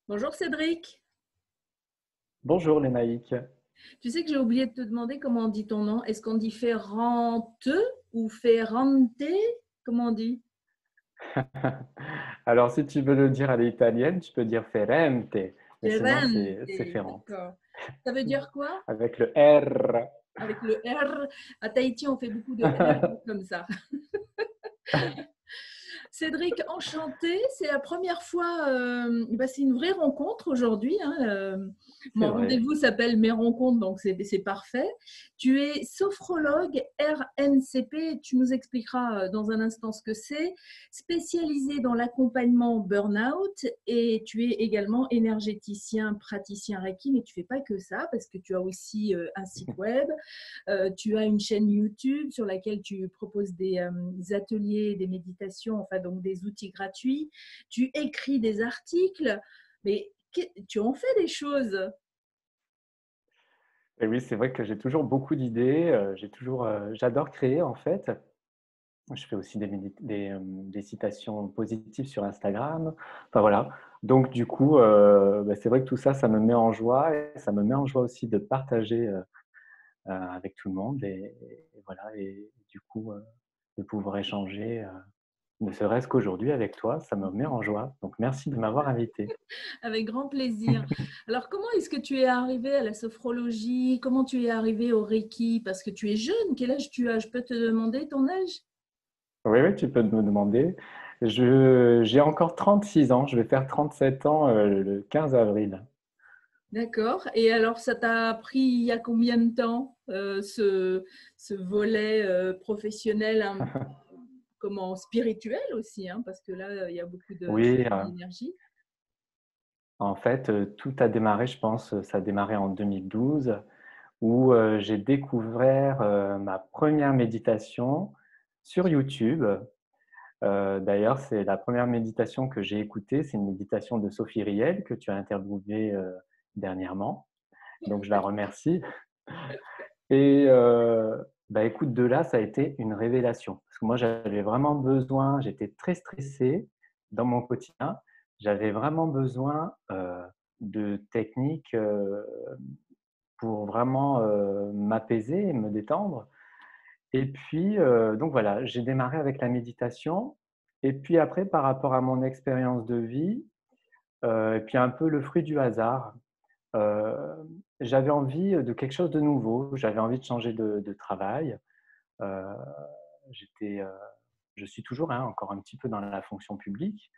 Bonjour Cédric. Bonjour les naïcs. Tu sais que j'ai oublié de te demander comment on dit ton nom. Est-ce qu'on dit Ferrante ou Ferrante? Comment on dit? Alors, si tu veux le dire à l'italienne, tu peux dire Ferente, mais sinon Ferrante, c'est Ferrante. d'accord. Ça veut dire quoi? Avec le R. Avec le R. À Tahiti, on fait beaucoup de R comme ça. Cédric, enchanté. C'est la première fois, c'est une vraie rencontre aujourd'hui, hein. C'est Mon vrai. rendez-vous s'appelle Mes rencontres, donc c'est parfait. Tu es sophrologue RNCP, tu nous expliqueras dans un instant ce que c'est, spécialisé dans l'accompagnement burn-out et tu es également énergéticien, praticien Reiki, mais tu fais pas que ça parce que tu as aussi un site web. Tu as une chaîne YouTube sur laquelle tu proposes des ateliers, des méditations, enfin donc des outils gratuits. Tu écris des articles, mais tu en fais des choses. Et oui, c'est vrai que j'ai toujours beaucoup d'idées. J'adore créer en fait. Je fais aussi des citations positives sur Instagram. Enfin voilà. Donc du coup, c'est vrai que tout ça, ça me met en joie et ça me met en joie aussi de partager avec tout le monde et voilà. Et du coup, de pouvoir échanger. Ne serait-ce qu'aujourd'hui avec toi, ça me met en joie. Donc merci de m'avoir invité. Avec grand plaisir. Alors, comment est-ce que tu es arrivé à la sophrologie? Comment tu es arrivé au Reiki? Parce que tu es jeune. Quel âge tu as? Je peux te demander ton âge? Oui, oui, tu peux me demander. J'ai encore 36 ans, je vais faire 37 ans le 15 avril. D'accord. Et alors, ça t'a pris il y a combien de temps ce volet professionnel, hein, comment spirituel aussi, hein, parce que là, il y a beaucoup Oui, d'énergie. en fait, tout a démarré, je pense, ça a démarré en 2012, où j'ai découvert ma première méditation sur YouTube. D'ailleurs, c'est la première méditation que j'ai écoutée, c'est une méditation de Sophie Riel que tu as interviewée dernièrement. Donc, je la remercie. Et écoute, de là, ça a été une révélation. Parce que moi, j'avais vraiment besoin, j'étais très stressé dans mon quotidien. J'avais vraiment besoin de techniques pour vraiment m'apaiser et me détendre. Et puis, donc voilà, j'ai démarré avec la méditation. Et puis après, par rapport à mon expérience de vie, et puis un peu le fruit du hasard, Heu, j'avais envie de quelque chose de nouveau. J'avais envie de changer de travail. Heu, j'étais, je suis toujours, hein, encore un petit peu dans la fonction publique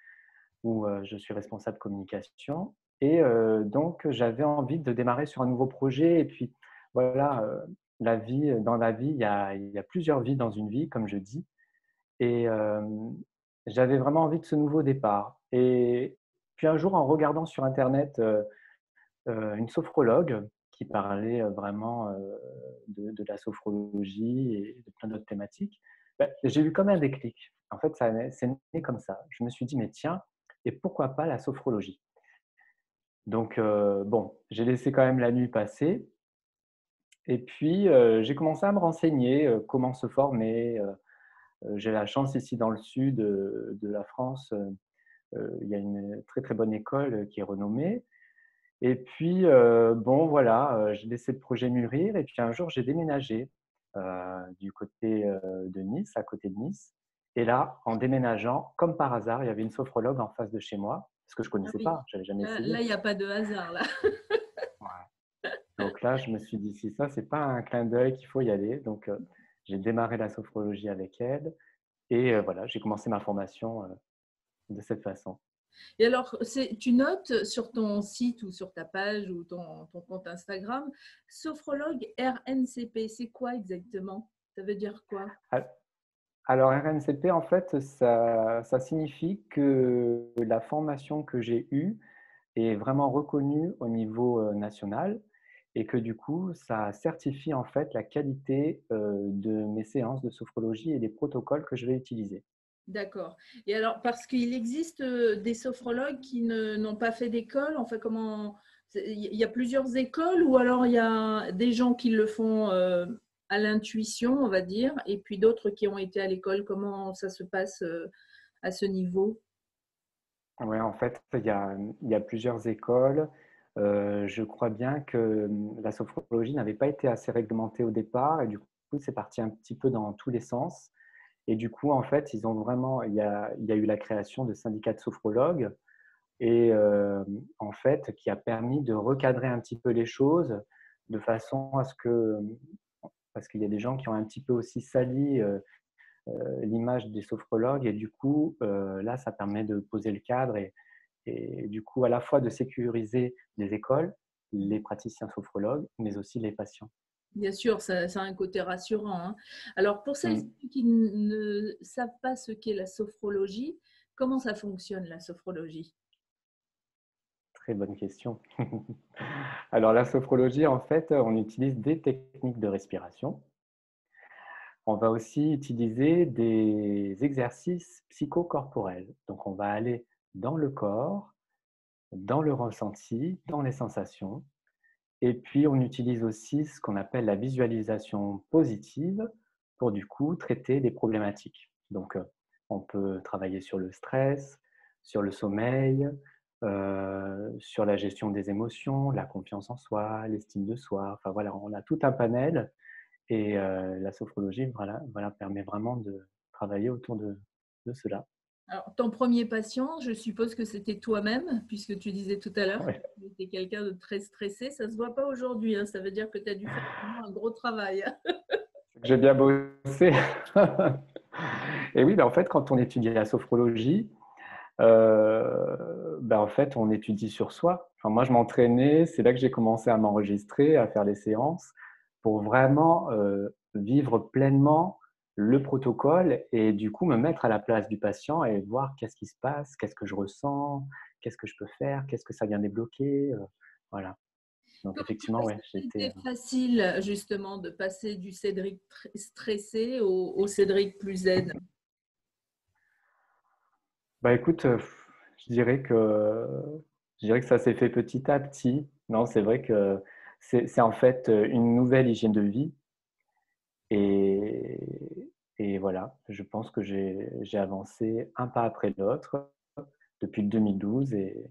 où, je suis responsable communication et donc j'avais envie de démarrer sur un nouveau projet et puis voilà, dans la vie, il y a plusieurs vies dans une vie, comme je dis et j'avais vraiment envie de ce nouveau départ et puis un jour en regardant sur internet, une sophrologue qui parlait, vraiment, de la sophrologie et de plein d'autres thématiques. J'ai eu comme un déclic. En fait, c'est né comme ça. Je me suis dit: «Mais tiens, et pourquoi pas la sophrologie?» Donc bon, j'ai laissé quand même la nuit passer et puis, j'ai commencé à me renseigner, comment se former, j'ai la chance ici dans le sud, de la France, il y a une très, très bonne école, qui est renommée. Et puis, bon voilà, j'ai laissé le projet mûrir et puis un jour j'ai déménagé, du côté, de Nice, à côté de Nice et là, en déménageant, comme par hasard, il y avait une sophrologue en face de chez moi, parce que je Ah connaissais oui, pas, j'avais jamais là, essayé. il n'y a pas de hasard, là. Ouais. Donc là, je me suis dit: «Si ça, c'est pas un clin d'œil qu'il faut y aller», donc j'ai démarré la sophrologie avec elle et voilà, j'ai commencé ma formation, de cette façon. Et alors, tu notes sur ton site ou sur ta page ou ton compte Instagram, sophrologue RNCP, c'est quoi exactement? Ça veut dire quoi? Al alors RNCP, en fait, ça signifie que la formation que j'ai eue est vraiment reconnue au niveau, national et que du coup, ça certifie en fait la qualité, de mes séances de sophrologie et des protocoles que je vais utiliser. D'accord. Et alors, parce qu'il existe des sophrologues qui n'ont pas fait d'école, enfin, comment, il y a plusieurs écoles ou alors il y a des gens qui le font à l'intuition, on va dire, et puis d'autres qui ont été à l'école. Comment ça se passe à ce niveau? Ouais, en fait, il y a plusieurs écoles. Je crois bien que la sophrologie n'avait pas été assez réglementée au départ et du coup, c'est parti un petit peu dans tous les sens. Et du coup, en fait, il y a eu la création de syndicats de sophrologues et en fait, qui a permis de recadrer un petit peu les choses de façon à ce que, parce qu'il y a des gens qui ont un petit peu aussi sali l'image des sophrologues et du coup, là, ça permet de poser le cadre et du coup, à la fois de sécuriser les écoles, les praticiens sophrologues, mais aussi les patients. Bien sûr, ça a un côté rassurant, hein. Alors, pour celles et Mmh. ceux qui ne savent pas ce qu'est la sophrologie, comment ça fonctionne la sophrologie? Très bonne question. Alors la sophrologie, en fait, on utilise des techniques de respiration. On va aussi utiliser des exercices psychocorporels. Donc on va aller dans le corps, dans le ressenti, dans les sensations. Et puis on utilise aussi ce qu'on appelle la visualisation positive pour du coup traiter des problématiques. Donc on peut travailler sur le stress, sur le sommeil, sur la gestion des émotions, la confiance en soi, l'estime de soi. Enfin voilà, on a tout un panel et la sophrologie voilà, permet vraiment de travailler autour de cela. Alors, ton premier patient, je suppose que c'était toi-même, puisque tu disais tout à l'heure que Ouais. tu étais quelqu'un de très stressé. Ça ne se voit pas aujourd'hui, hein. Ça veut dire que tu as dû faire vraiment un gros travail. J'ai bien bossé. Et oui, en fait, quand on étudie la sophrologie, en fait, on étudie sur soi. Enfin, moi, je m'entraînais, c'est là que j'ai commencé à m'enregistrer, à faire les séances pour vraiment, vivre pleinement le protocole et du coup, me mettre à la place du patient et voir qu'est-ce qui se passe, qu'est-ce que je ressens, qu'est-ce que je peux faire, qu'est-ce que ça vient débloquer, voilà. Donc effectivement, Est-ce ouais, que j'étais, c'était facile, justement, de passer du Cédric stressé au Cédric plus zen? bah, écoute, je dirais que je dirais que ça s'est fait petit à petit. Non, c'est vrai que c'est en fait, une nouvelle hygiène de vie et voilà, je pense que j'ai avancé un pas après l'autre depuis 2012 et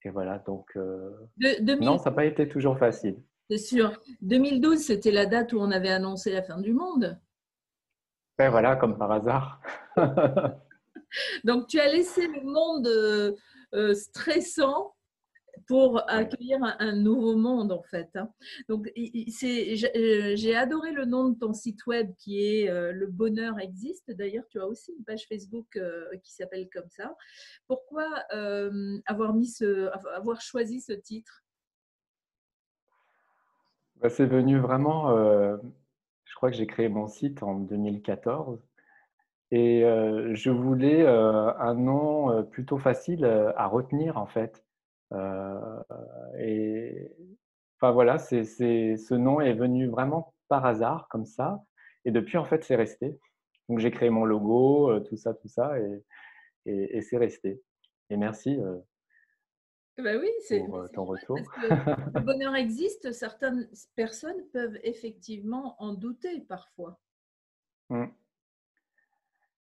voilà donc non, 2000, ça n'a pas été toujours facile. c'est sûr. 2012, c'était la date où on avait annoncé la fin du monde. Ouais, voilà, comme par hasard. Donc, tu as laissé le monde stressant pour Ouais. accueillir un nouveau monde, en fait, hein. Donc, j'ai adoré le nom de ton site web qui est Le Bonheur Existe. D'ailleurs, tu as aussi une page Facebook qui s'appelle comme ça. Pourquoi avoir choisi ce titre? Bah, c'est venu vraiment, je crois que j'ai créé mon site en 2014 et je voulais, un nom, plutôt facile, à retenir en fait, heu et enfin voilà, ce nom est venu vraiment par hasard comme ça et depuis en fait c'est resté. Donc j'ai créé mon logo, tout ça et c'est resté et merci, Ben oui, pour, c'est ton chouette parce retour. que le bonheur existe. Certaines personnes peuvent effectivement en douter parfois. Mmh.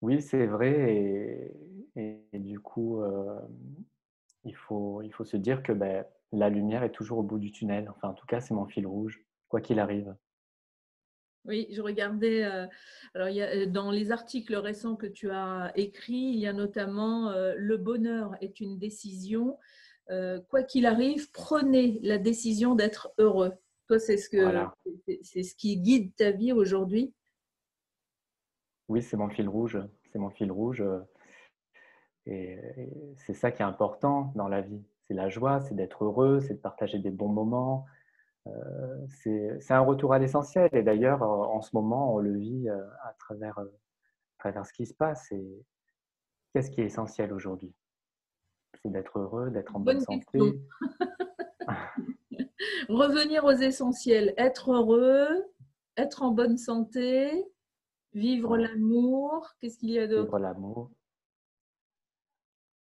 Oui, c'est vrai et du coup, il faut se dire que, beh, la lumière est toujours au bout du tunnel. Enfin, en tout cas, c'est mon fil rouge, quoi qu'il arrive. Oui, je regardais, alors il y a, dans les articles récents que tu as écrits, il y a notamment, «Le bonheur est une décision, quoi qu'il arrive, prenez la décision d'être heureux». Toi, Voilà. c'est ce qui guide ta vie aujourd'hui? Oui, c'est mon fil rouge, c'est mon fil rouge, et c'est ça qui est important dans la vie. C'est la joie, c'est d'être heureux, c'est de partager des bons moments. C'est un retour à l'essentiel et d'ailleurs, en ce moment, on le vit, à travers ce qui se passe et qu'est-ce qui est essentiel aujourd'hui? C'est d'être heureux, d'être en bonne Bonne question. santé. Revenir aux essentiels, être heureux, être en bonne santé, vivre Ouais, l'amour. Qu'est-ce qu'il y a d'autre? vivre l'amour,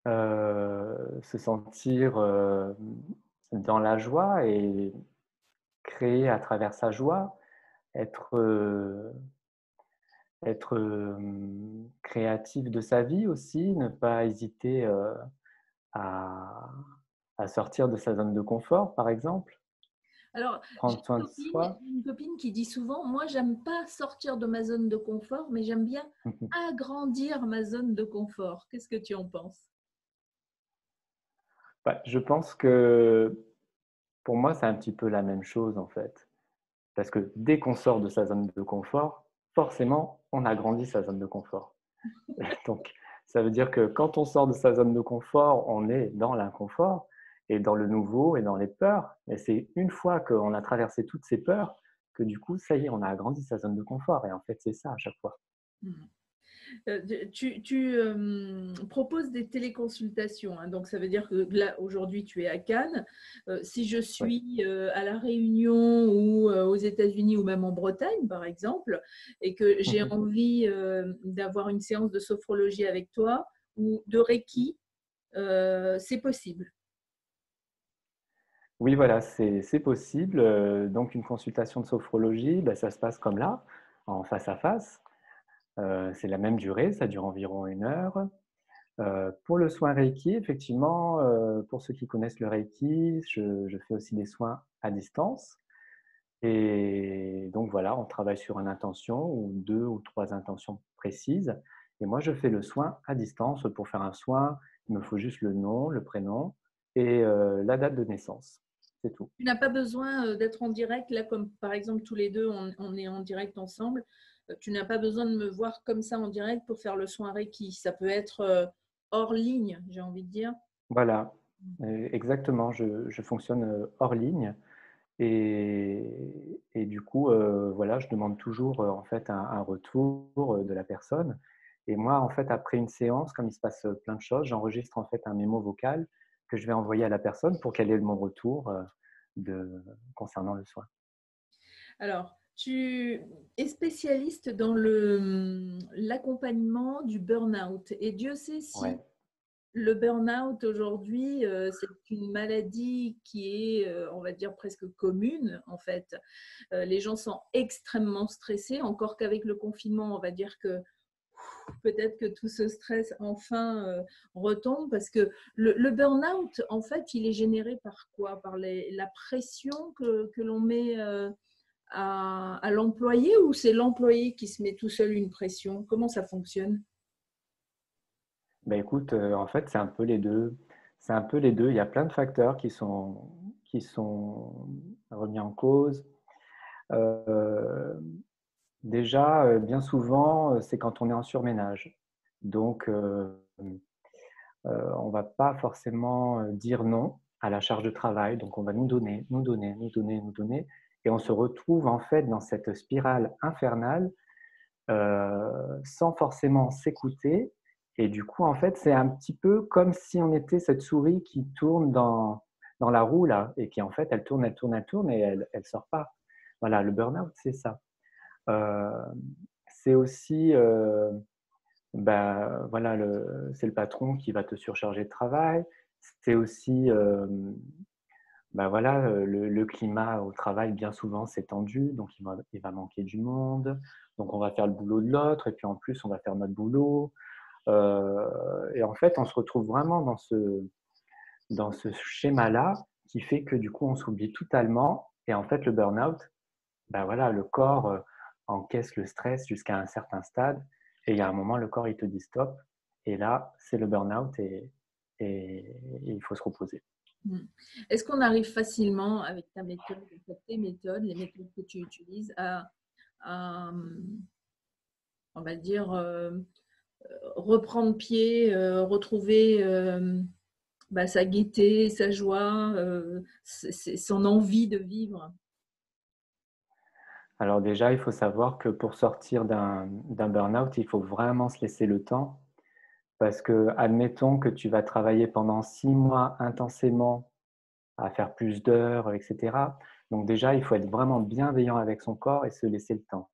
se sentir, dans la joie et créer à travers sa joie, être, créatif de sa vie aussi, ne pas hésiter, à, à sortir de sa zone de confort, par exemple, Alors, prendre soin de j'ai soi. une copine qui dit souvent, moi, j'aime pas sortir de ma zone de confort, mais j'aime bien agrandir ma zone de confort. Qu'est-ce que tu en penses? Bah, je pense que pour moi, c'est un petit peu la même chose en fait. Parce que dès qu'on sort de sa zone de confort, forcément, on agrandit sa zone de confort. Donc, ça veut dire que quand on sort de sa zone de confort, on est dans l'inconfort et dans le nouveau et dans les peurs. Et c'est une fois qu'on a traversé toutes ces peurs que du coup, ça y est, on a agrandi sa zone de confort. Et en fait, c'est ça à chaque fois. Tu proposes des téléconsultations, hein, donc ça veut dire que là, aujourd'hui, tu es à Cannes. Si je Oui. suis à La Réunion ou aux États-Unis ou même en Bretagne, par exemple, et que j'ai envie d'avoir une séance de sophrologie avec toi ou de Reiki, c'est possible. Oui, voilà, c'est possible. Donc, une consultation de sophrologie, ben, ça se passe comme là, en face à face. C'est la même durée, ça dure environ 1 heure. Pour le soin Reiki, effectivement, pour ceux qui connaissent le Reiki, je fais aussi des soins à distance. Et donc voilà, on travaille sur une intention ou 2 ou 3 intentions précises. Et moi, je fais le soin à distance. Pour faire un soin, il me faut juste le nom, le prénom et la date de naissance. C'est tout. Tu n'as pas besoin d'être en direct, là, comme par exemple tous les deux, on est en direct ensemble. Tu n'as pas besoin de me voir comme ça en direct pour faire le soin Reiki. Ça peut être hors ligne, j'ai envie de dire. Voilà, exactement. Je fonctionne hors ligne. Et du coup, voilà, je demande toujours en fait un retour de la personne. Et moi, en fait, après une séance, comme il se passe plein de choses, j'enregistre en fait un mémo vocal que je vais envoyer à la personne pour qu'elle ait mon retour concernant le soin. Alors, tu es spécialiste dans l'accompagnement du burn-out. Et Dieu sait Ouais. si le burn-out aujourd'hui, c'est une maladie qui est, on va dire, presque commune, en fait. Les gens sont extrêmement stressés, encore qu'avec le confinement, on va dire que peut-être que tout ce stress enfin retombe parce que le burn-out, en fait, il est généré par quoi? Par la pression que l'on met à l'employé ou c'est l'employé qui se met tout seul une pression? Comment ça fonctionne? Ben écoute, en fait, c'est un peu les deux. C'est un peu les deux. Il y a plein de facteurs qui sont remis en cause. Euh, Déjà, bien souvent, c'est quand on est en surménage. Donc, on ne va pas forcément dire non à la charge de travail. Donc, on va nous donner, nous donner, nous donner, nous donner. Et on se retrouve en fait dans cette spirale infernale sans forcément s'écouter. Et du coup, en fait, c'est un petit peu comme si on était cette souris qui tourne dans la roue là, et qui en fait, elle tourne, elle tourne, elle tourne, et elle ne sort pas. Voilà, le burn-out, c'est ça. Euh, c'est aussi, bah, voilà, c'est le patron qui va te surcharger de travail. C'est aussi, bah, voilà, le climat au travail, bien souvent, c'est tendu, donc il va manquer du monde. Donc, on va faire le boulot de l'autre, et puis en plus, on va faire notre boulot. Et en fait, on se retrouve vraiment dans ce schéma-là qui fait que du coup, on s'oublie totalement. Et en fait, le burn-out, ben voilà, le corps encaisse le stress jusqu'à un certain stade. Et il y a un moment, le corps, il te dit stop. Et là, c'est le burn-out et il faut se reposer. Hmm. Est-ce qu'on arrive facilement avec ta méthode, tes méthodes, les méthodes que tu utilises à, on va dire, reprendre pied, retrouver sa gaieté, sa joie, son envie de vivre? Alors déjà, il faut savoir que pour sortir d'un burn-out, il faut vraiment se laisser le temps. Parce que, admettons que tu vas travailler pendant 6 mois intensément à faire plus d'heures, etc. Donc déjà, il faut être vraiment bienveillant avec son corps et se laisser le temps.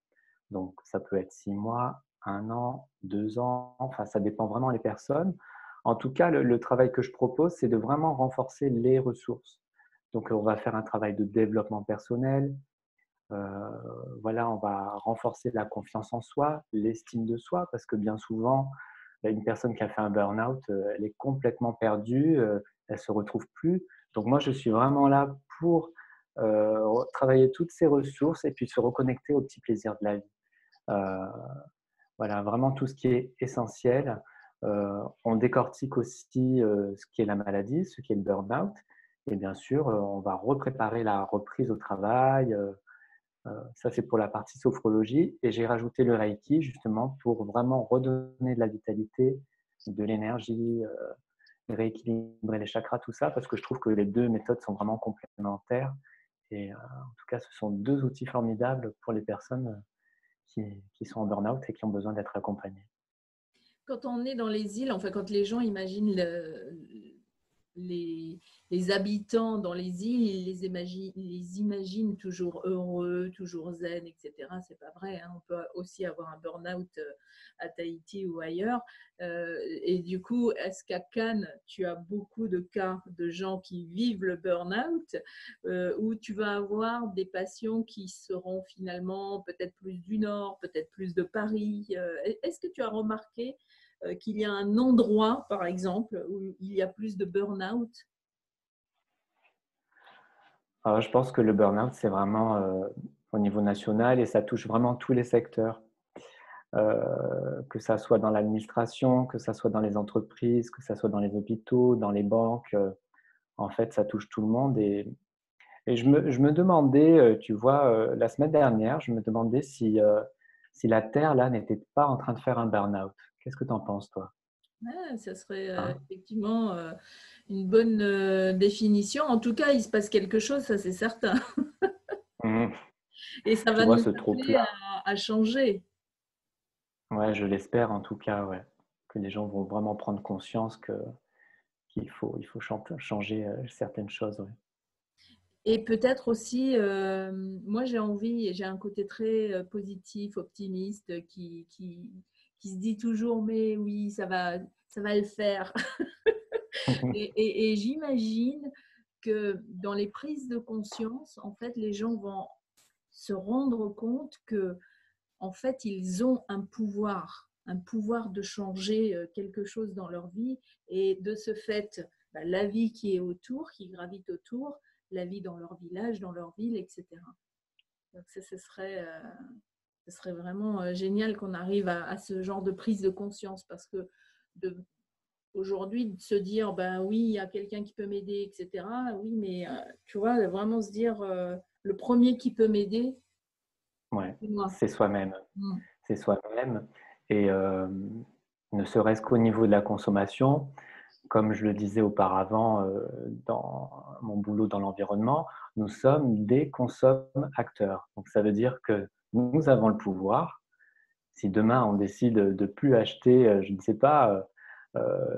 Donc ça peut être 6 mois, 1 an, 2 ans, enfin ça dépend vraiment des personnes. En tout cas, le travail que je propose, c'est de vraiment renforcer les ressources. Donc on va faire un travail de développement personnel. Voilà, on va renforcer la confiance en soi, l'estime de soi, parce que bien souvent, il y a une personne qui a fait un burn-out, elle est complètement perdue, elle se retrouve plus. Donc moi, je suis vraiment là pour travailler toutes ces ressources et puis se reconnecter aux petits plaisirs de la vie. Euh, voilà, vraiment tout ce qui est essentiel. On décortique aussi ce qui est la maladie, ce qui est le burn-out. Et bien sûr, on va repréparer la reprise au travail. Ça, c'est pour la partie sophrologie. Et j'ai rajouté le Reiki justement pour vraiment redonner de la vitalité, de l'énergie, rééquilibrer les chakras, tout ça, parce que je trouve que les deux méthodes sont vraiment complémentaires. Et en tout cas, ce sont deux outils formidables pour les personnes qui sont en burn-out et qui ont besoin d'être accompagnées. Quand on est dans les îles, enfin quand les gens imaginent les, les habitants dans les îles, ils les imaginent toujours heureux, toujours zen, etc. C'est pas vrai, hein. On peut aussi avoir un burn-out à Tahiti ou ailleurs. Et du coup, est-ce qu'à Cannes, tu as beaucoup de cas de gens qui vivent le burn-out, où tu vas avoir des patients qui seront finalement peut-être plus du Nord, peut-être plus de Paris. Est-ce que tu as remarqué qu'il y a un endroit, par exemple, où il y a plus de burn-out? Alors, je pense que le burn-out, c'est vraiment au niveau national et ça touche vraiment tous les secteurs, que ça soit dans l'administration, que ça soit dans les entreprises, que ça soit dans les hôpitaux, dans les banques. En fait, ça touche tout le monde. Et je me demandais, tu vois, la semaine dernière, je me demandais si la Terre, là, n'était pas en train de faire un burn-out. Qu'est-ce que tu en penses, toi? Ah, ça serait Hein. effectivement une bonne définition. En tout cas, il se passe quelque chose, ça c'est certain. Mhm. Et ça Tu va vois nous ce appeler trop-plein. à changer. Ouais, je l'espère en tout cas, ouais. Que les gens vont vraiment prendre conscience il faut changer certaines choses. Ouais. Et peut-être aussi, moi j'ai envie, j'ai un côté très positif, optimiste, qui se dit toujours, mais oui, ça va le faire. Et j'imagine que dans les prises de conscience, en fait, les gens vont se rendre compte que, en fait, ils ont un pouvoir de changer quelque chose dans leur vie. Et de ce fait, bah, la vie qui est autour, qui gravite autour, la vie dans leur village, dans leur ville, etc. Donc ça, ce serait vraiment génial qu'on arrive à ce genre de prise de conscience parce que de, aujourd'hui, de se dire, ben oui, il y a quelqu'un qui peut m'aider, etc. Oui, mais tu vois, vraiment se dire, le premier qui peut m'aider, Ouais, c'est moi. c'est soi-même. Mm. C'est soi-même. Et ne serait-ce qu'au niveau de la consommation, comme je le disais auparavant dans mon boulot dans l'environnement, nous sommes des consommateurs. Donc ça veut dire que nous avons le pouvoir. Si demain on décide de plus acheter, je ne sais pas,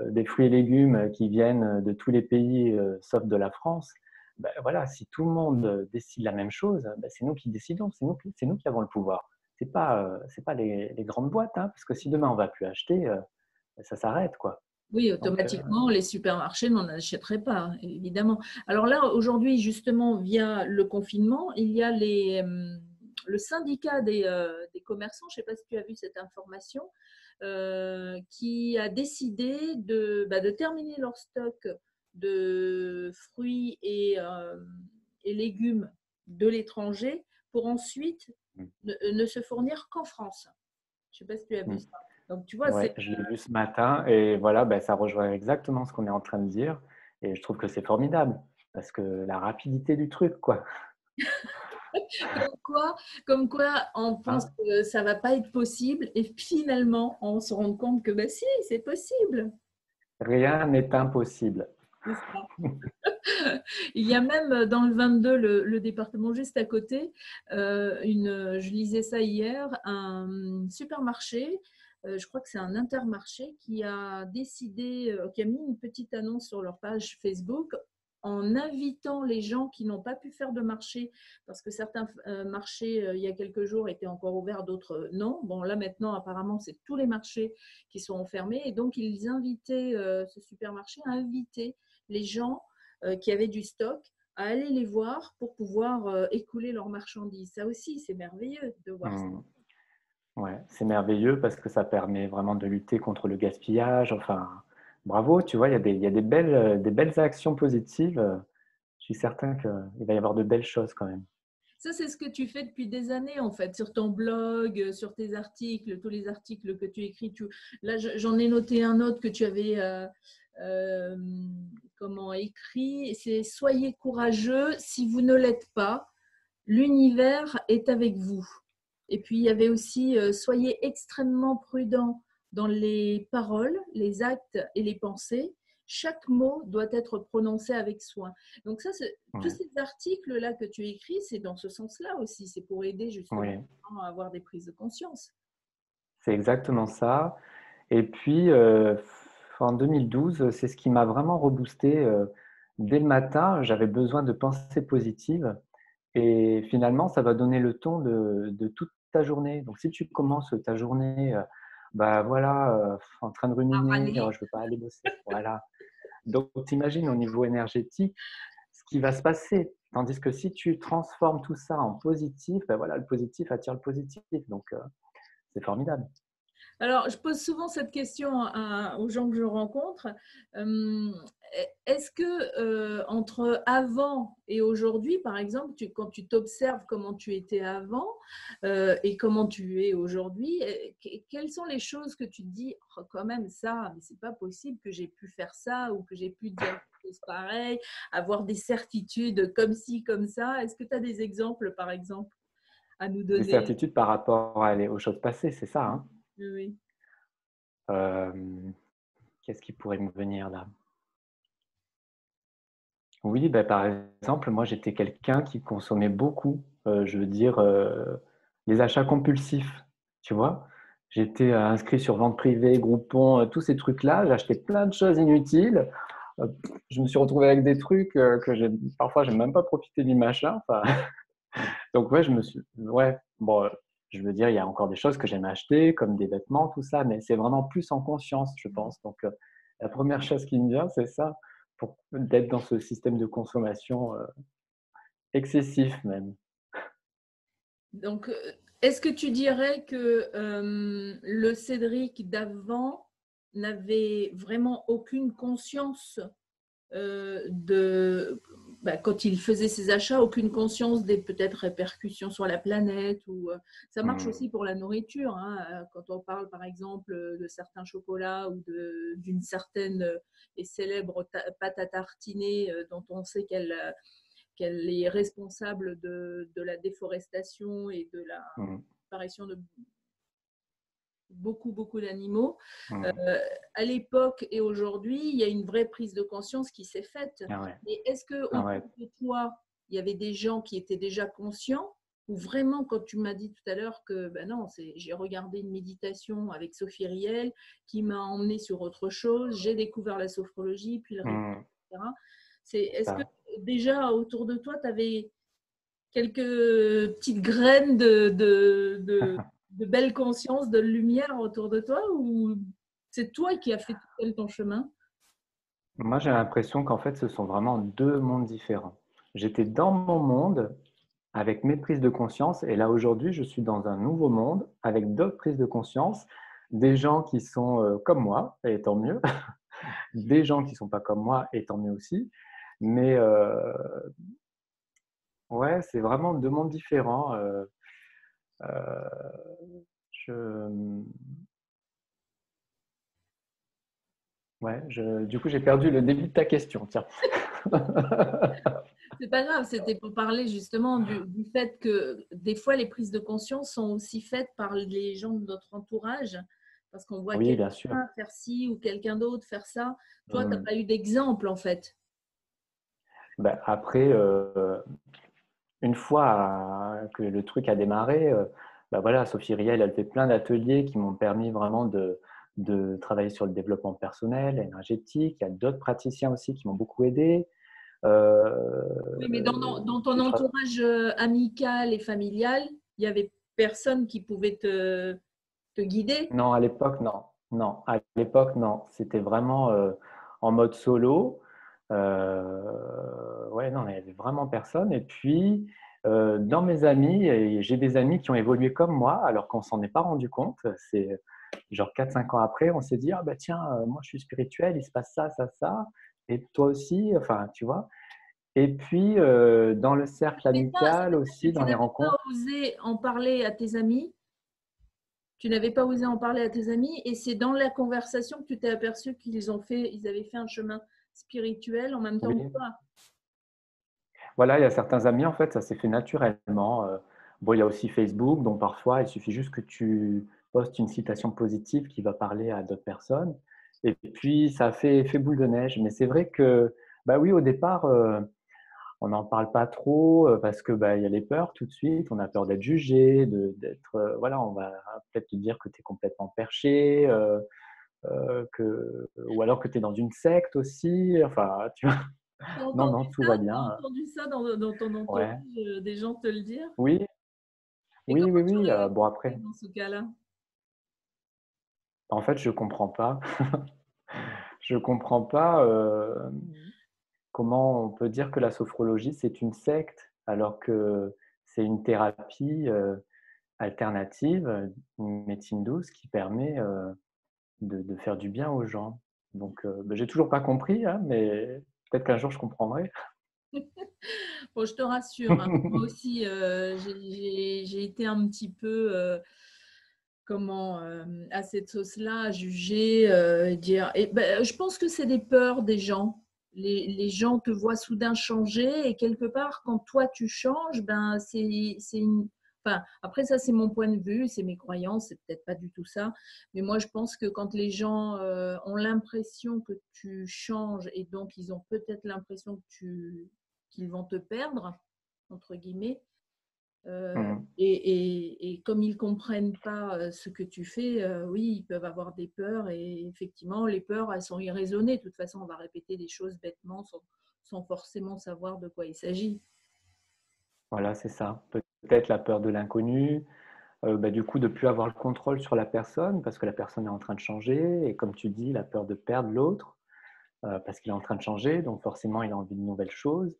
des fruits et légumes qui viennent de tous les pays sauf de la France, ben voilà, si tout le monde décide la même chose, ben c'est nous qui décidons, c'est nous qui avons le pouvoir. C'est pas les grandes boîtes, hein, parce que si demain on va plus acheter, ça s'arrête quoi. Oui, Donc, automatiquement, les supermarchés n'en achèteraient pas, évidemment. Alors là, aujourd'hui, justement, via le confinement, il y a le syndicat des commerçants, je ne sais pas si tu as vu cette information, qui a décidé bah, de terminer leur stock de fruits et légumes de l'étranger pour ensuite ne se fournir qu'en France. Je ne sais pas si tu as vu ça. Donc, tu vois, ouais, je l'ai vu ce matin et voilà, ben, ça rejoint exactement ce qu'on est en train de dire. Et je trouve que c'est formidable parce que la rapidité du truc, quoi. Comme quoi, comme quoi on pense Hein. que ça va pas être possible et finalement on se rend compte que bah si, c'est possible. Rien n'est impossible. C'est ça. Il y a même dans le 22, le département juste à côté, je lisais ça hier, un supermarché, je crois que c'est un Intermarché qui a décidé, qui a mis une petite annonce sur leur page Facebook en invitant les gens qui n'ont pas pu faire de marché, parce que certains marchés, il y a quelques jours, étaient encore ouverts, d'autres non. Bon, là maintenant, apparemment, c'est tous les marchés qui sont fermés. Et donc, ils invitaient, ce supermarché à inviter les gens qui avaient du stock à aller les voir pour pouvoir écouler leurs marchandises. Ça aussi, c'est merveilleux de voir ça. Hum. Ouais, c'est merveilleux parce que ça permet vraiment de lutter contre le gaspillage. Enfin, bravo, tu vois, il y a des belles actions positives. Je suis certain qu'il va y avoir de belles choses quand même. Ça, c'est ce que tu fais depuis des années, en fait, sur ton blog, sur tes articles, tous les articles que tu écris. Là, j'en ai noté un autre que tu avais euh, comment écrit. C'est Soyez courageux. Si vous ne l'êtes pas, l'univers est avec vous. Et puis, il y avait aussi Soyez extrêmement prudent dans les paroles, les actes et les pensées. Chaque mot doit être prononcé avec soin. Donc ça, tous Ouais. ces articles-là que tu écris, c'est dans ce sens-là aussi. C'est pour aider justement Oui, à avoir des prises de conscience. c'est exactement ça. Et puis, en 2012, c'est ce qui m'a vraiment reboosté. Dès le matin, j'avais besoin de pensées positives et finalement, ça va donner le ton de toute ta journée. Donc, si tu commences ta journée, bah voilà, en train de À ruminer, râler. oh, je veux pas aller bosser, voilà. Donc, t'imagines au niveau énergétique ce qui va se passer. Tandis que si tu transformes tout ça en positif, ben voilà, le positif attire le positif. Donc, c'est formidable. Alors, je pose souvent cette question aux gens que je rencontre. Euh, Est-ce que entre avant et aujourd'hui, par exemple, quand tu t'observes comment tu étais avant et comment tu es aujourd'hui, quelles sont les choses que tu te dis, oh, quand même ça, mais c'est pas possible que j'ai pu faire ça ou que j'ai pu dire des choses pareilles, avoir des certitudes comme ci, comme ça. Est-ce que tu as des exemples, par exemple, à nous Des donner? certitudes par rapport aux choses passées, c'est ça, hein. Oui. Qu'est-ce qui pourrait me venir là? Oui, bah, par exemple, moi, j'étais quelqu'un qui consommait beaucoup, je veux dire, les achats compulsifs, tu vois? J'étais, inscrit sur vente privée, Groupon, tous ces trucs-là. J'achetais plein de choses inutiles. Je me suis retrouvé avec des trucs, que j'ai même pas profité du machin, enfin. Donc ouais, ouais, bon, je veux dire, il y a encore des choses que j'aime acheter, comme des vêtements, tout ça, mais c'est vraiment plus en conscience, je pense. Donc, la première chose qui me vient, c'est ça, pour d'être dans ce système de consommation, excessif même. Donc, est-ce que tu dirais que le Cédric d'avant n'avait vraiment aucune conscience quand il faisait ses achats, aucune conscience des peut-être répercussions sur la planète ou ça marche Mmh. aussi pour la nourriture, hein, quand on parle par exemple de certains chocolats ou d'une certaine et célèbre pâte à tartiner dont on sait qu'elle est responsable de la déforestation et de la Mmh. disparition de beaucoup d'animaux. Euh, Mmh. à l'époque et aujourd'hui, il y a une vraie prise de conscience qui s'est faite. Ah ouais. Mais est-ce que Ah ouais. autour de toi, il y avait des gens qui étaient déjà conscients ou vraiment, quand tu m'as dit tout à l'heure que ben non, j'ai regardé une méditation avec Sophie Riel qui m'a emmené sur autre chose, j'ai découvert la sophrologie, puis le Reiki, Mmh. etc. C'est Est-ce que ça. déjà autour de toi, tu avais quelques petites graines de belle conscience, de lumière autour de toi ou c'est toi qui as fait tout seul ton chemin? Moi, j'ai l'impression qu'en fait, ce sont vraiment 2 mondes différents. J'étais dans mon monde avec mes prises de conscience et là, aujourd'hui, je suis dans un nouveau monde avec d'autres prises de conscience, des gens qui sont, comme moi et tant mieux, des gens qui sont pas comme moi et tant mieux aussi. Mais, ouais, c'est vraiment 2 mondes différents, je, ouais, du coup, j'ai perdu le début de ta question, tiens. C'est pas grave, c'était pour parler justement du fait que des fois les prises de conscience sont aussi faites par les gens de notre entourage parce qu'on voit Oui, bien sûr. quelqu'un faire ci ou quelqu'un d'autre faire ça. Toi, tu n'as Mmh. pas eu d'exemple en fait. Bah, après, une fois que le truc a démarré, bah, voilà, Sophie Riel, elle fait plein d'ateliers qui m'ont permis vraiment de travailler sur le développement personnel, énergétique. Il y a d'autres praticiens aussi qui m'ont beaucoup aidé. Oui, mais dans ton J'ai tra entourage amical et familial, il y avait personne qui pouvait te guider. Non, à l'époque, non. Non, à l'époque, non. C'était vraiment, en mode solo. Ouais, non, il y avait vraiment personne et puis, Dans mes amis, et j'ai des amis qui ont évolué comme moi, alors qu'on s'en est pas rendu compte. C'est genre 4-5 ans après, on s'est dit, ah bah tiens, moi je suis spirituel, il se passe ça, ça, ça, et toi aussi, enfin, tu vois. Et puis, dans le cercle Mais ça, c'est amical parce que aussi, tu dans les n'avais pas rencontres, osé en parler à tes amis. Tu n'avais pas osé en parler à tes amis et c'est dans la conversation que tu t'es aperçu qu'ils avaient fait un chemin spirituel en même temps que oui, toi. voilà, il y a certains amis, en fait, ça s'est fait naturellement. Bon, il y a aussi Facebook, donc parfois, il suffit juste que tu postes une citation positive qui va parler à d'autres personnes. Et puis, ça fait boule de neige. Mais c'est vrai que, bah oui, au départ, on n'en parle pas trop parce que bah, il y a les peurs tout de suite. On a peur d'être jugé, d'être, voilà, on va peut-être te dire que tu es complètement perché, ou alors que tu es dans une secte aussi. Enfin, tu vois, Tu as non, entendu non, tout ça? va Tu as bien. entendu ça dans ton entourage, Ouais. des gens te le dire? Oui, Et oui, oui, comment tu oui. réagis Bon, après, dans ce cas-là? en fait, je comprends pas. Je comprends pas comment on peut dire que la sophrologie, c'est une secte, alors que c'est une thérapie alternative, une médecine douce qui permet de faire du bien aux gens. Donc, bah, j'ai toujours pas compris, hein, mais peut-être qu'un jour je comprendrai. Bon, je te rassure, hein, moi aussi, j'ai été un petit peu, à cette sauce-là, à juger, dire et ben, je pense que c'est des peurs des gens. Les gens te voient soudain changer et quelque part, quand toi tu changes, ben, c'est une enfin, après ça, c'est mon point de vue, c'est mes croyances, c'est peut-être pas du tout ça, mais moi, je pense que quand les gens, ont l'impression que tu changes et donc ils ont peut-être l'impression que tu qu'ils vont te «perdre» entre guillemets, Mmh. et comme ils ne comprennent pas ce que tu fais, oui, ils peuvent avoir des peurs et effectivement, les peurs, elles sont irraisonnées. De toute façon, on va répéter des choses bêtement sans forcément savoir de quoi il s'agit. Voilà, c'est ça. Peut-être la peur de l'inconnu, bah, du coup, de plus avoir le contrôle sur la personne parce que la personne est en train de changer et comme tu dis, la peur de perdre l'autre, parce qu'il est en train de changer, donc forcément, il a envie de nouvelles choses.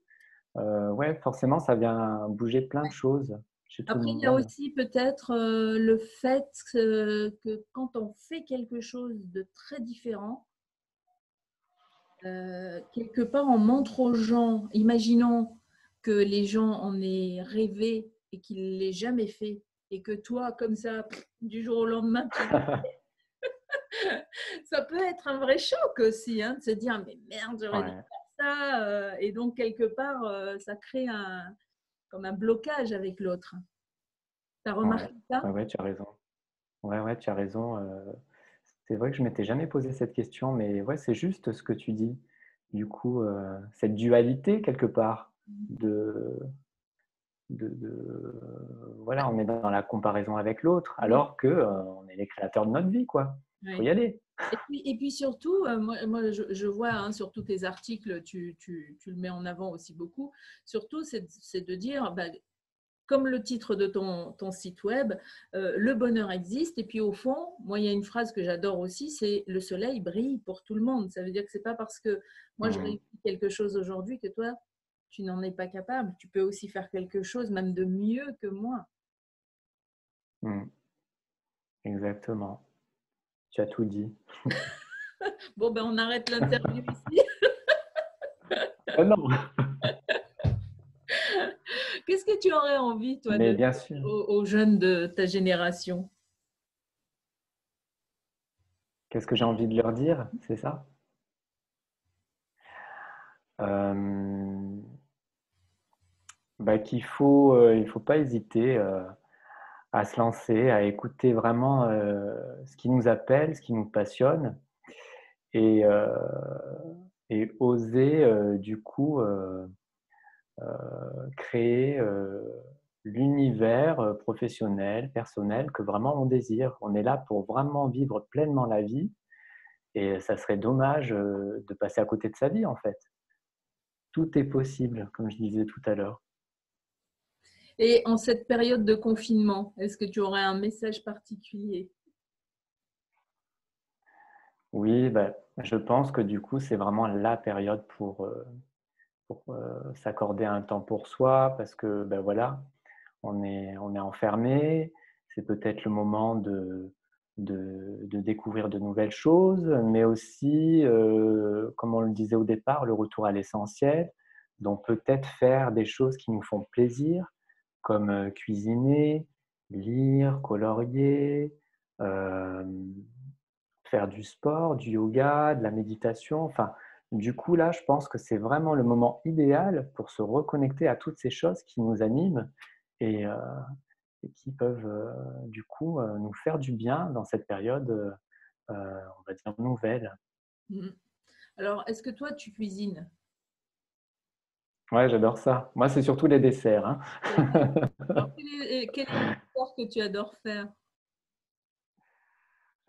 Ouais, forcément, ça vient bouger plein de choses chez tout le Après, il y a monde. aussi peut-être le fait que quand on fait quelque chose de très différent, quelque part, on montre aux gens, imaginons que les gens en aient rêvé et qu'ils ne l'aient jamais fait, et que toi, comme ça, du jour au lendemain, ça peut être un vrai choc aussi, hein, de se dire, mais merde, j'aurais dû Ouais, faire ça, et donc quelque part, ça crée comme un blocage avec l'autre. Tu as ouais, remarqué ça? ouais, ouais, tu as raison. Ouais, ouais, tu as raison. C'est vrai que je m'étais jamais posé cette question, mais ouais, c'est juste ce que tu dis. Du coup, cette dualité quelque part de, voilà, on est dans la comparaison avec l'autre, Oui, alors que on est les créateurs de notre vie, quoi. Il faut oui. y aller. Et puis surtout, moi je vois hein, sur tous tes articles, tu le mets en avant aussi beaucoup. Surtout, c'est de dire, bah, comme le titre de ton site web, le bonheur existe. Et puis au fond, moi, il y a une phrase que j'adore aussi, c'est le soleil brille pour tout le monde. Ça veut dire que c'est pas parce que moi je Mmh, réussis quelque chose aujourd'hui que toi, tu n'en es pas capable. Tu peux aussi faire quelque chose, même de mieux que moi. mmh, exactement. Tu as tout dit. Bon, ben on arrête l'interview ici. Ah non! Qu'est-ce que tu aurais envie, toi, Mais de bien dire sûr. aux jeunes de ta génération? Qu'est-ce que j'ai envie de leur dire? C'est ça? Bah, il faut pas hésiter à se lancer, à écouter vraiment ce qui nous appelle, ce qui nous passionne, et, euh, et oser du coup créer l'univers professionnel, personnel que vraiment on désire. On est là pour vraiment vivre pleinement la vie, et ça serait dommage de passer à côté de sa vie en fait. Tout est possible, comme je disais tout à l'heure. Et en cette période de confinement, est-ce que tu aurais un message particulier? Oui, bah, je pense que du coup, c'est vraiment la période pour s'accorder un temps pour soi parce que ben voilà, on est enfermé. C'est peut-être le moment de découvrir de nouvelles choses, mais aussi, comme on le disait au départ, le retour à l'essentiel. Donc peut-être faire des choses qui nous font plaisir, comme cuisiner, lire, colorier, faire du sport, du yoga, de la méditation. Enfin, du coup, là, je pense que c'est vraiment le moment idéal pour se reconnecter à toutes ces choses qui nous animent et, euh, et qui peuvent, du coup, nous faire du bien dans cette période, on va dire, nouvelle. Mhm. Alors, est-ce que toi, tu cuisines? Ouais, j'adore ça. Moi, c'est surtout les desserts, hein. Alors, quel est le dessert que tu adores faire?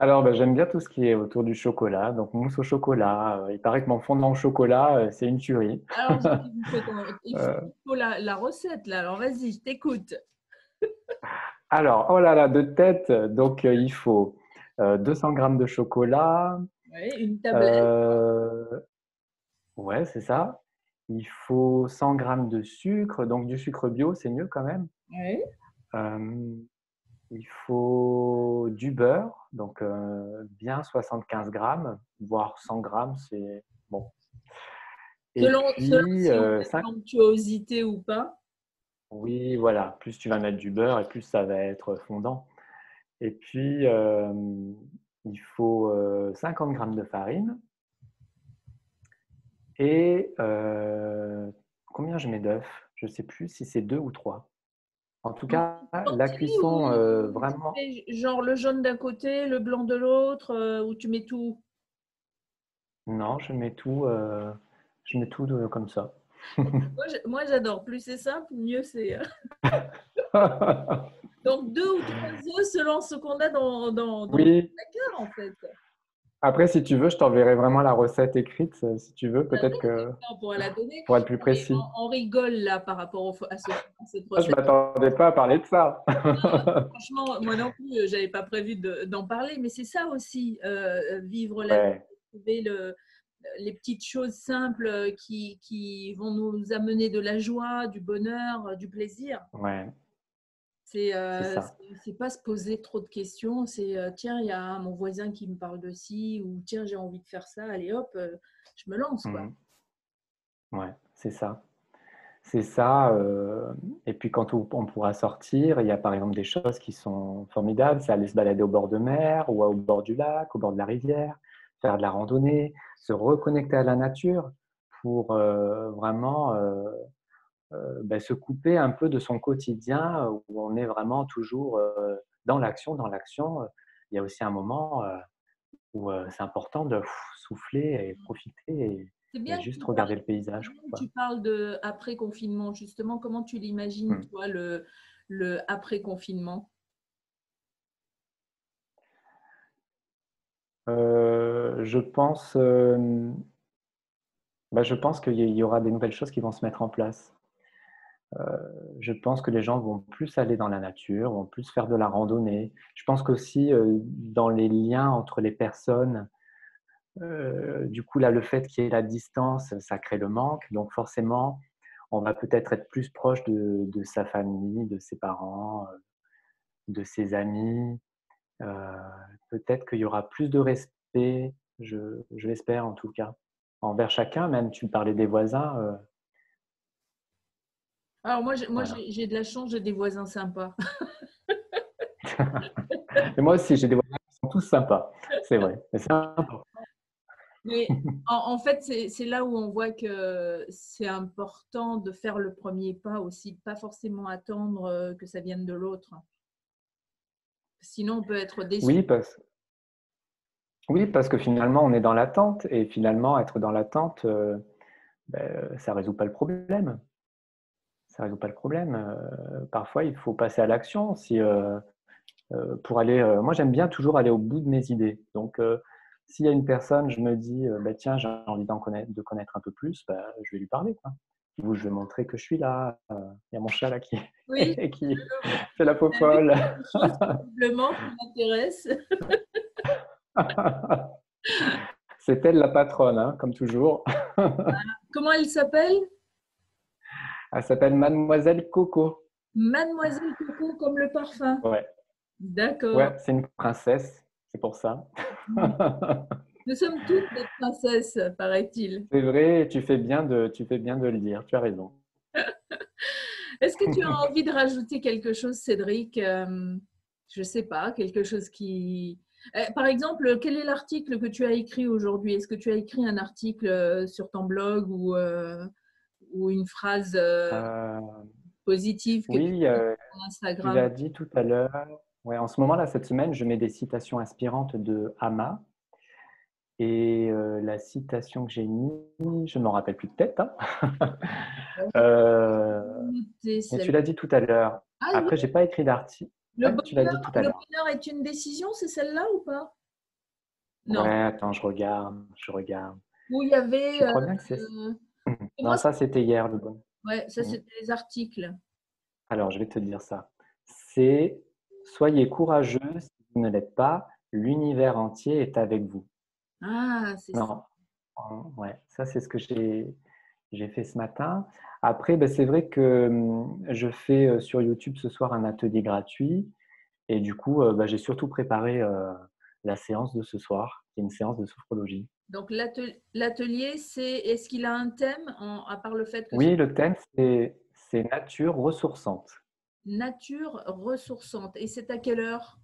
Alors, bah, j'aime bien tout ce qui est autour du chocolat. Donc, mousse au chocolat. Il paraît que mon fondant au chocolat, c'est une tuerie. Alors, il Euh, faut la recette, là. Alors, vas-y, je t'écoute. alors, oh là là, de tête. Donc, il faut 200 grammes de chocolat. Ouais, une tablette. euh, ouais, c'est ça. Il faut 100 grammes de sucre. Donc, du sucre bio, c'est mieux quand même. Ouais. Euh, il faut du beurre. Donc, bien 75 grammes, voire 100 grammes, c'est bon. Et Selon puis, si on a de l'onctuosité ou pas. oui, voilà, plus tu vas mettre du beurre et plus ça va être fondant. Et puis, il faut 50 grammes de farine et combien je mets d'œufs? Je ne sais plus si c'est deux ou trois. En tout En cas, la entier cuisson, ou tu vraiment, fais genre le jaune d'un côté, le blanc de l'autre, ou tu mets tout? non, je mets tout comme ça. Moi, j'adore. Plus c'est simple, mieux c'est. Donc, deux ou trois œufs selon ce qu'on a dans le Oui, placard, en fait. après, si tu veux, je t'enverrai vraiment la recette écrite, si tu veux, Ah peut-être oui, que on pourra la donner. pour être plus Mais précis. on rigole là par rapport à cette Ah, je recette. m'attendais pas à parler de ça. Franchement, moi non plus, j'avais pas prévu d'en parler, mais c'est ça aussi, vivre la vie, Ouais. trouver les petites choses simples qui vont nous amener de la joie, du bonheur, du plaisir. Ouais, C'est c'est ça. c'est pas se poser trop de questions, c'est tiens, il y a mon voisin qui me parle de ci, ou tiens, j'ai envie de faire ça, allez hop, je me lance quoi. Mhm. Ouais, c'est ça. C'est ça. Et puis quand on pourra sortir, il y a par exemple des choses qui sont formidables. C'est aller se balader au bord de mer ou au bord du lac, au bord de la rivière, faire de la randonnée, se reconnecter à la nature pour vraiment ben, se couper un peu de son quotidien où on est vraiment toujours dans l'action, dans l'action. Il y a aussi un moment où c'est important de souffler et profiter C'est et bien que juste tu parles, regarder le c'est paysage, bien que quoi. tu parles de après confinement, justement, comment tu l'imagines, Mm. toi, le après confinement? Je pense, bah, je pense qu'il y aura des nouvelles choses qui vont se mettre en place. Je pense que les gens vont plus aller dans la nature, vont plus faire de la randonnée. Je pense qu'aussi dans les liens entre les personnes, du coup là, le fait qu'il y ait la distance, ça crée le manque. Donc forcément, on va peut-être être plus proche de sa famille, de ses parents, de ses amis. Euh, Peut-être qu'il y aura plus de respect, je l'espère en tout cas, envers chacun. Même tu parlais des voisins, Alors moi voilà. j'ai de la chance, j'ai des voisins sympas. Et moi aussi, j'ai des voisins qui sont tous sympas, c'est vrai. Mais c'est important. Mais en fait, c'est là où on voit que c'est important de faire le premier pas aussi, pas forcément attendre que ça vienne de l'autre. Sinon, on peut être déçu. Oui, oui, parce que finalement, on est dans l'attente et finalement, être dans l'attente, ben, ça résout pas le problème. Ça résout pas le problème. Parfois, il faut passer à l'action. Si, pour aller, moi, j'aime bien toujours aller au bout de mes idées. Donc, s'il y a une personne, je me dis, bah, tiens, j'ai envie de connaître un peu plus, bah, je vais lui parler, quoi. Ou je vais montrer que je suis là. Il y a mon chat là qui, Oui, qui fait la peau tu as vu folle. quelque chose visiblement qui m'intéresse. C'est elle la patronne, hein, comme toujours. Comment elle s'appelle? Elle s'appelle Mademoiselle Coco. Mademoiselle Coco comme le parfum. Ouais, D'accord. ouais, c'est une princesse, c'est pour ça. Nous sommes toutes des princesses, paraît-il. C'est vrai, tu fais bien de le dire, tu as raison. Est-ce que tu as envie de rajouter quelque chose, Cédric? Je ne sais pas, quelque chose qui… Par exemple, quel est l'article que tu as écrit aujourd'hui? Est-ce que tu as écrit un article sur ton blog ou une phrase Euh, positive que tu oui, as sur tu Instagram? l'as dit tout à l'heure. Ouais, en ce moment là, cette semaine, je mets des citations inspirantes de Hama. Et la citation que j'ai mise, je ne m'en rappelle plus de tête, hein. Euh, Noter mais tu celle- l'as dit tout à l'heure. Ah oui, Après, j'ai pas écrit d'article. Ouais, tu l'as dit tout à le l'heure. bonheur est une décision, c'est celle-là ou pas? Ouais, Non. attends, je regarde, je regarde. Où il y avait… Je crois bien que c'est… moi, Non, ça, c'était hier, le bon. ouais, ça, Mm. c'était les articles. Alors, je vais te dire ça. C'est soyez courageux, si vous ne l'êtes pas, l'univers entier est avec vous. Ah, c'est ça. Non, ouais, ça, c'est ce que j'ai fait ce matin. Après, ben, c'est vrai que je fais sur YouTube ce soir un atelier gratuit. Et du coup, ben, j'ai surtout préparé la séance de ce soir, qui est une séance de sophrologie. Donc, l'atelier, c'est… Est-ce qu'il a un thème, à part le fait que ce Oui, le thème, c'est nature ressourçante. nature ressourçante? Et c'est à quelle heure?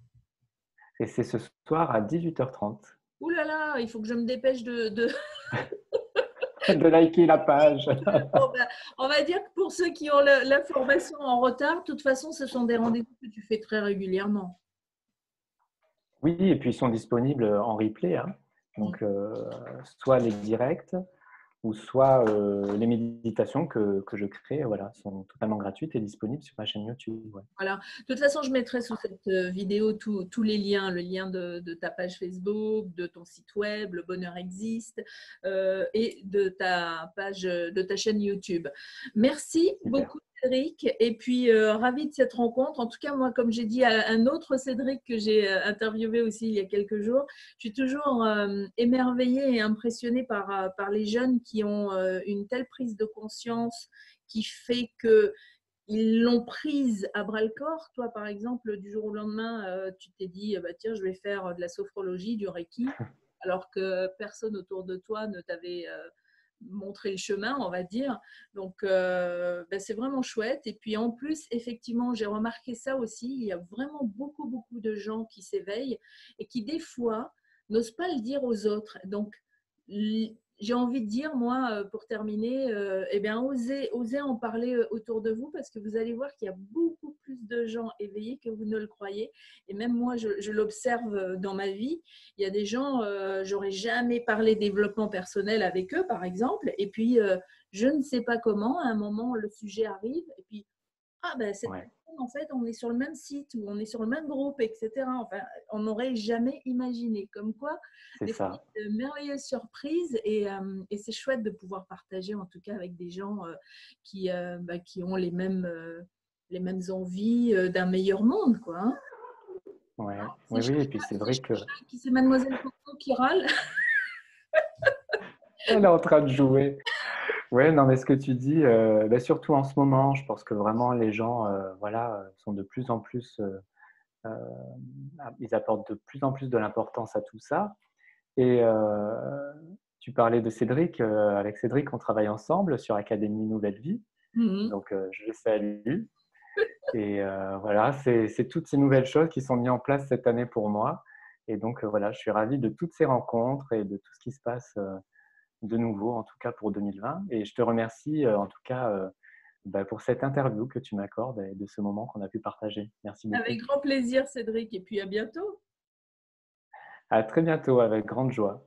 Et c'est ce soir à 18h30. Ouh là là, il faut que je me dépêche de… De liker la page. Bon, ben, on va dire que pour ceux qui ont l'information en retard, de toute façon, ce sont des rendez-vous que tu fais très régulièrement. Oui, et puis ils sont disponibles en replay, hein. Mm. Donc, soit les directs, ou soit les méditations que je crée, voilà, sont totalement gratuites et disponibles sur ma chaîne YouTube. Ouais. Voilà. De toute façon, je mettrai sous cette vidéo tous les liens, le lien de ta page Facebook, de ton site web, Le Bonheur Existe, et de ta page, de ta chaîne YouTube. Merci Super. beaucoup, Cédric. Et puis, ravi de cette rencontre. En tout cas, moi, comme j'ai dit à un autre Cédric que j'ai interviewé aussi il y a quelques jours, je suis toujours émerveillée et impressionnée par les jeunes qui ont une telle prise de conscience qui fait que ils l'ont prise à bras le corps. Toi, par exemple, du jour au lendemain, tu t'es dit, bah, tiens, je vais faire de la sophrologie, du Reiki, alors que personne autour de toi ne t'avait montré le chemin, on va dire. Donc, bah, c'est vraiment chouette. Et puis, en plus, effectivement, j'ai remarqué ça aussi. Il y a vraiment beaucoup, beaucoup de gens qui s'éveillent et qui, des fois, n'osent pas le dire aux autres. Donc, j'ai envie de dire, moi, pour terminer, eh bien, osez en parler autour de vous parce que vous allez voir qu'il y a beaucoup plus de gens éveillés que vous ne le croyez. Et même moi, je l'observe dans ma vie. Il y a des gens, j'aurais jamais parlé développement personnel avec eux, par exemple. Et puis, je ne sais pas comment, à un moment, le sujet arrive. Et puis, ah ben cette Ouais, personne, en fait, on est sur le même site ou on est sur le même groupe, etc. Enfin, on n'aurait jamais imaginé. Comme quoi, c'est des fois, ça. il y a de merveilleuses surprises et c'est chouette de pouvoir partager, en tout cas, avec des gens qui ont les mêmes envies d'un meilleur monde, quoi. Hein. Ouais. C'est Oui, oui, et puis c'est vrai que qui c'est Mademoiselle Coco qui râle. elle est en train de jouer. Ouais, non, mais ce que tu dis, bah, surtout en ce moment, je pense que vraiment les gens, voilà, sont de plus en plus, euh, ils apportent de plus en plus de l'importance à tout ça. Et tu parlais de Cédric. Avec Cédric, on travaille ensemble sur Académie Nouvelle Vie. Mhm. Donc, je le salue. Et voilà, c'est toutes ces nouvelles choses qui sont mises en place cette année pour moi. Et donc, voilà, je suis ravi de toutes ces rencontres et de tout ce qui se passe de nouveau, en tout cas pour 2020. Et je te remercie, en tout cas, bah, pour cette interview que tu m'accordes et de ce moment qu'on a pu partager. Merci Avec beaucoup. grand plaisir, Cédric, et puis à bientôt. À très bientôt, avec grande joie.